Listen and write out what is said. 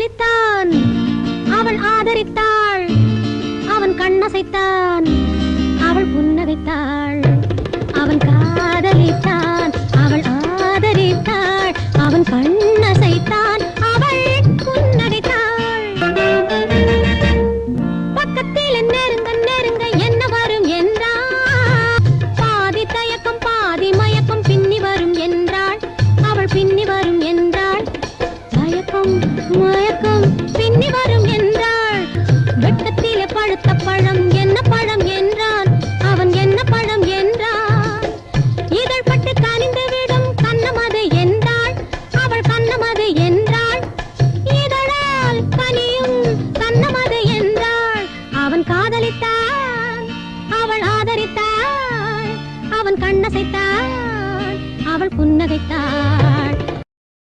காதலித்தான், அவள் ஆதரித்தாள். அவன் கண்ணசைத்தான், அவள் புன்னகைத்தாள். அவன் காதலித்தான், அவள் ஆதரித்தாள். அவன் கண்ணசைத்தான், அவள் புன்னகைத்தாள். பக்கத்தில் நெருங்க நெருங்க என்ன வரும் என்றாள். பாதி தயக்கம் பாதி மயக்கம் பின்னி வரும் என்றாள். அவள் பின்னி வரும் என்றாள். தயக்கம் மயக்கம் பின்னி வரும் என்றாள். வெட்டத்திலே பழுத்த பழம் என்ன பழம் என்றான். அவன் என்ன பழம் என்றான். இதழ் பட்டு கனிந்து விடும் கண்ணமது என்றாள். அவள் கண்ணமது என்றாள். இதழால் கனியும் கண்ணமது என்றாள். அவன் காதலித்தான், அவள் ஆதரித்தாள். அவன் கண்ணசைத்தாள், அவள் புன்னகைத்தாள்.